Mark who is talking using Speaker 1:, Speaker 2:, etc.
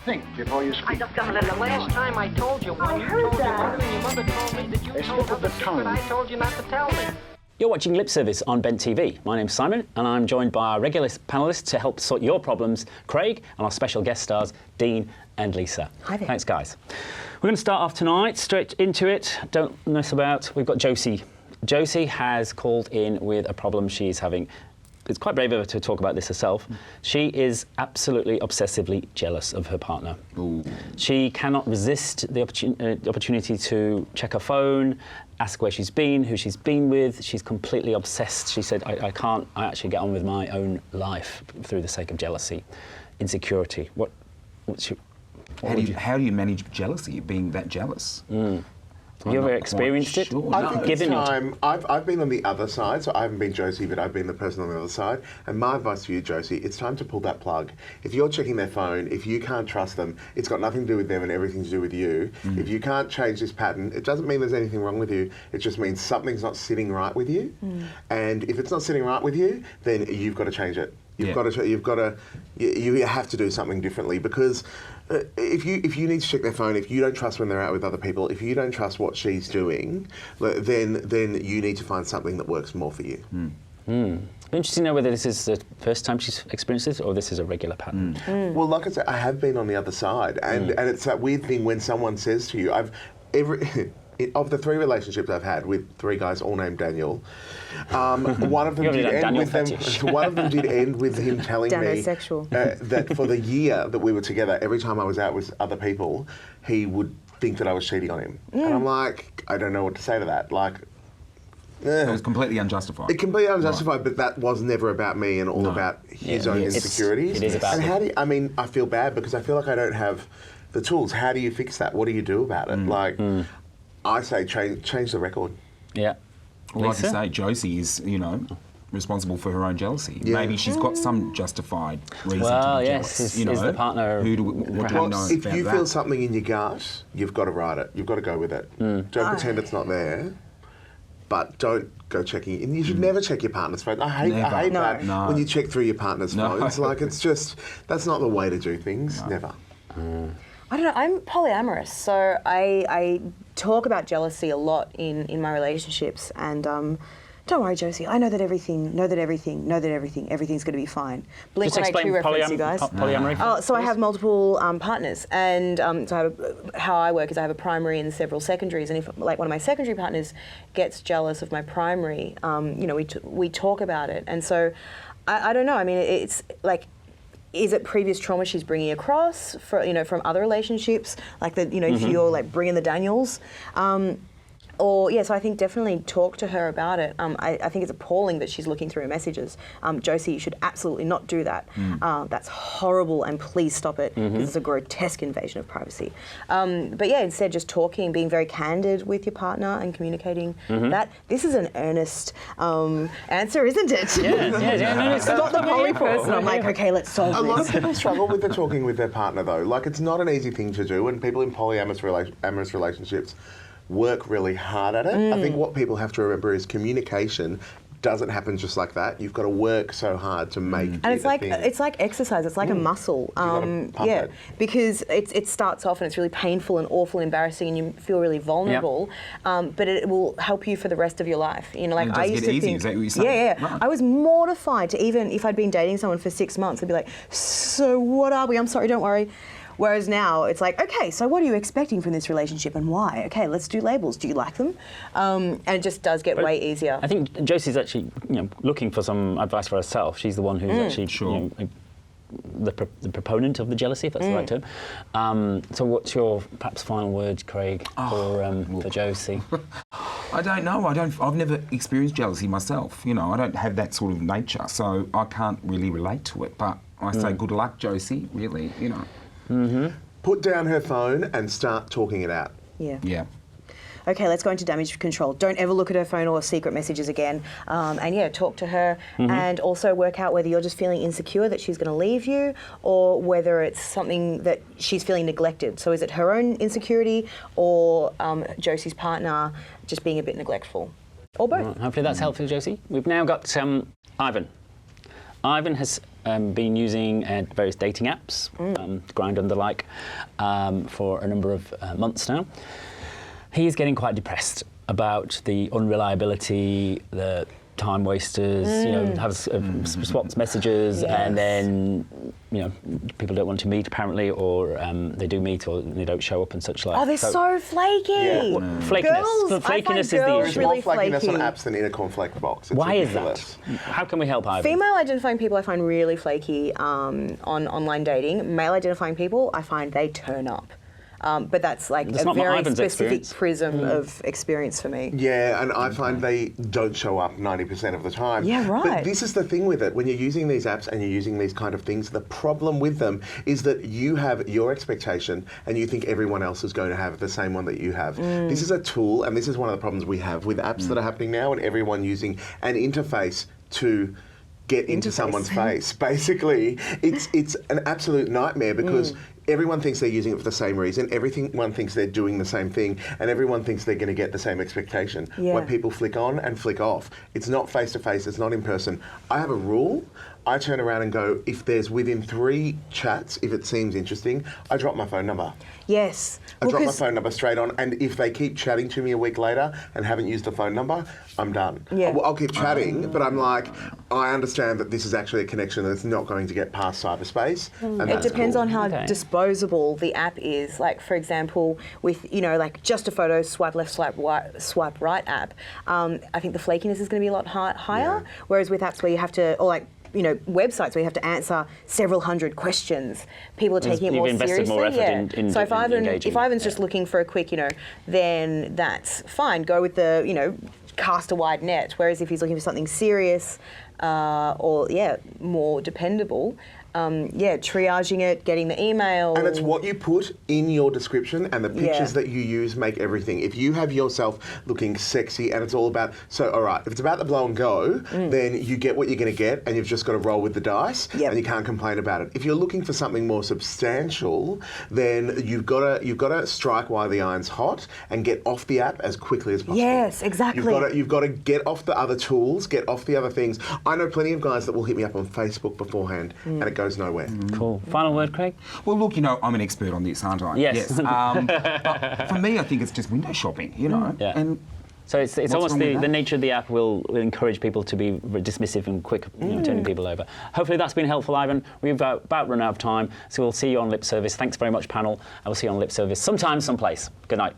Speaker 1: think before you
Speaker 2: I
Speaker 1: speak.
Speaker 2: just got the last time I told you.
Speaker 3: I heard that.
Speaker 2: And your mother told me that you
Speaker 1: They
Speaker 2: told
Speaker 1: slip
Speaker 2: her
Speaker 1: of the
Speaker 2: the secret
Speaker 1: tongue.
Speaker 2: I told you not to tell me.
Speaker 4: You're watching Lip Service on Bent TV. My name's Simon, and I'm joined by our regular panellists to help sort your problems, Craig, and our special guest stars, Dean and Lisa.
Speaker 3: Hi there.
Speaker 4: Thanks, guys. We're going to start off tonight, straight into it. Don't mess about. We've got Josie. Josie has called in with a problem she's having. It's quite brave of her to talk about this herself. She is absolutely obsessively jealous of her partner.
Speaker 5: Ooh.
Speaker 4: She cannot resist the opportunity to check her phone, ask where she's been, who she's been with. She's completely obsessed. She said, I can't actually get on with my own life through the sake of jealousy, insecurity.
Speaker 5: How do you manage jealousy, being that jealous?
Speaker 4: Have you ever experienced it?
Speaker 5: Sure.
Speaker 6: I think it's
Speaker 4: Given it.
Speaker 6: time. I've been on the other side, so I haven't been Josie, but I've been the person on the other side. And my advice to you, Josie, it's time to pull that plug. If you're checking their phone, if you can't trust them, it's got nothing to do with them and everything to do with you. If you can't change this pattern, it doesn't mean there's anything wrong with you. It just means something's not sitting right with you. And if it's not sitting right with you, then you've got to change it. You have to do something differently, because if you need to check their phone, if you don't trust when they're out with other people, if you don't trust what she's doing, then you need to find something that works more for you.
Speaker 4: Interesting to know whether this is the first time she's experienced this or this is a regular pattern.
Speaker 6: Well, like I said, I have been on the other side, and it's that weird thing when someone says to you, of the 3 relationships I've had with 3 guys all named Daniel, one of them did end with them. One of them did end with him telling me that for the year that we were together, every time I was out with other people, he would think that I was cheating on him, and I'm like, I don't know what to say to that. Like,
Speaker 5: It was completely unjustified.
Speaker 6: It completely unjustified, but that was never about me and all about his own insecurities.
Speaker 4: It is about
Speaker 6: and
Speaker 4: him.
Speaker 6: how do you, I mean, I feel bad because I feel like I don't have the tools. How do you fix that? What do you do about it? Like, I say change the record.
Speaker 4: Yeah.
Speaker 5: Well, like you
Speaker 4: Lisa?
Speaker 5: say, Josie is, responsible for her own jealousy.
Speaker 6: Yeah.
Speaker 5: Maybe she's got some justified reason
Speaker 4: Well,
Speaker 5: to be
Speaker 4: yes,
Speaker 5: jealous.
Speaker 4: is the partner
Speaker 5: What do we know
Speaker 6: If
Speaker 5: about
Speaker 6: you
Speaker 5: that?
Speaker 6: feel something in your gut, you've got to write it. You've got to go with it. Don't pretend it's not there, but don't go checking. And you should never check your partner's phone. I hate that when you check through your partner's phones. Like, it's just, that's not the way to do things. Never.
Speaker 3: I don't know, I'm polyamorous, so I talk about jealousy a lot in my relationships, and don't worry, Josie, I know that everything's going to be fine.
Speaker 4: Just explain
Speaker 3: Blink-182 reference, you guys.
Speaker 4: polyamory.
Speaker 3: Oh, so I have multiple partners, and so how I work is I have a primary and several secondaries, and if like one of my secondary partners gets jealous of my primary, we talk about it, and so I don't know. I mean, it's like, is it previous trauma she's bringing across from other relationships, like if you're like bringing the Daniels, so I think definitely talk to her about it. I think it's appalling that she's looking through her messages. Josie, you should absolutely not do that. That's horrible, and please stop it, because it's a grotesque invasion of privacy. But yeah, instead just talking, being very candid with your partner and communicating that. This is an earnest answer, isn't it?
Speaker 4: Yeah.
Speaker 3: It's not the poly person. I'm like, okay, let's solve
Speaker 6: A
Speaker 3: this.
Speaker 6: lot of people struggle with the talking with their partner, though. Like, it's not an easy thing to do, and people in polyamorous relationships work really hard at it. I think what people have to remember is communication doesn't happen just like that. You've got to work so hard to make it
Speaker 3: And it's like
Speaker 6: a thing.
Speaker 3: it's like exercise. It's like a muscle.
Speaker 6: gotta pump it.
Speaker 3: Because it starts off and it's really painful and awful, and embarrassing, and you feel really vulnerable. But it will help you for the rest of your life.
Speaker 5: And it does get easy, is that what you're saying?
Speaker 3: Yeah.
Speaker 5: Right.
Speaker 3: I was mortified to, even if I'd been dating someone for 6 months, I'd be like, so what are we? I'm sorry, don't worry. Whereas now it's like, okay, so what are you expecting from this relationship and why? Okay, let's do labels. Do you like them? And it just does get way easier.
Speaker 4: I think Josie's actually, looking for some advice for herself. She's the one who's actually, the proponent of the jealousy, if that's the right term. So what's your perhaps final word, Craig, for Josie?
Speaker 5: I don't know. I've never experienced jealousy myself. I don't have that sort of nature, so I can't really relate to it. But I say good luck, Josie, really,
Speaker 6: Put down her phone and start talking it out.
Speaker 3: Yeah. Okay, let's go into damage control. Don't ever look at her phone or secret messages again. Talk to her, and also work out whether you're just feeling insecure that she's going to leave you, or whether it's something that she's feeling neglected. So is it her own insecurity, or Josie's partner just being a bit neglectful, or both?
Speaker 4: Right, hopefully that's helpful, Josie. We've now got Ivan. Ivan has been using various dating apps, Grindr and the like, for a number of months now. He's getting quite depressed about the unreliability, the time wasters, have swapped messages, and then people don't want to meet apparently, or they do meet or they don't show up and such like.
Speaker 3: Oh, they're so flaky.
Speaker 6: Yeah.
Speaker 3: Girls,
Speaker 4: Flakiness is the
Speaker 3: girls
Speaker 4: issue.
Speaker 3: really
Speaker 6: More flakiness
Speaker 3: flaky.
Speaker 6: on apps than in a cornflake box. It's
Speaker 4: Why
Speaker 6: ridiculous.
Speaker 4: is that? How can we help Ivan?
Speaker 3: Female identifying people I find really flaky on online dating. Male identifying people I find they turn up. But that's like
Speaker 4: That's
Speaker 3: a
Speaker 4: not
Speaker 3: very
Speaker 4: Ivan's
Speaker 3: specific
Speaker 4: experience.
Speaker 3: prism of experience for me.
Speaker 6: Yeah, and I find they don't show up 90% of the time.
Speaker 3: Yeah, right.
Speaker 6: But this is the thing with it. When you're using these apps and you're using these kind of things, the problem with them is that you have your expectation and you think everyone else is going to have the same one that you have. This is a tool, and this is one of the problems we have with apps that are happening now, and everyone using an interface to get into someone's face. Basically, it's an absolute nightmare because everyone thinks they're using it for the same reason. Everyone thinks they're doing the same thing, and everyone thinks they're going to get the same expectation.
Speaker 3: Yeah.
Speaker 6: When people flick on and flick off, it's not face to face. It's not in person. I have a rule. I turn around and go, if there's within 3 chats, if it seems interesting, I drop my phone number.
Speaker 3: Yes.
Speaker 6: I drop my phone number straight on, and if they keep chatting to me a week later and haven't used the phone number, I'm done.
Speaker 3: Yeah.
Speaker 6: I'll keep chatting, but I'm like, I understand that this is actually a connection that's not going to get past cyberspace. And
Speaker 3: It
Speaker 6: that's
Speaker 3: depends
Speaker 6: cool.
Speaker 3: on how
Speaker 4: Okay.
Speaker 3: disposable the app is. Like, for example, with, like just a photo, swipe left, swipe right app, I think the flakiness is going to be a lot higher.
Speaker 6: Yeah.
Speaker 3: Whereas with apps where you have to, or like, websites where you have to answer several hundred questions, people are taking it more
Speaker 4: You've invested
Speaker 3: seriously.
Speaker 4: more effort in
Speaker 3: So if
Speaker 4: engaging.
Speaker 3: Ivan's just looking for a quick, then that's fine. Go with the, cast a wide net. Whereas if he's looking for something serious or more dependable, triaging it, getting the email.
Speaker 6: And it's what you put in your description and the pictures
Speaker 3: Yeah.
Speaker 6: that you use make everything. If you have yourself looking sexy and it's all about, all right, if it's about the blow and go, then you get what you're going to get and you've just got to roll with the dice
Speaker 3: Yep.
Speaker 6: and you can't complain about it. If you're looking for something more substantial, then you've got to strike while the iron's hot and get off the app as quickly as possible.
Speaker 3: Yes, exactly.
Speaker 6: You've got to get off the other tools, get off the other things. I know plenty of guys that will hit me up on Facebook beforehand and it goes nowhere.
Speaker 4: Cool. Final word, Craig?
Speaker 5: Well, look, I'm an expert on this, aren't I?
Speaker 4: Yes.
Speaker 5: But for me, I think it's just window shopping,
Speaker 4: Yeah.
Speaker 5: And
Speaker 4: So it's
Speaker 5: What's
Speaker 4: almost
Speaker 5: wrong with
Speaker 4: the
Speaker 5: that?
Speaker 4: nature of the app will encourage people to be dismissive and quick, turning people over. Hopefully that's been helpful, Ivan. We've about run out of time, so we'll see you on Lip Service. Thanks very much, panel. I will see you on Lip Service sometime, someplace. Good night.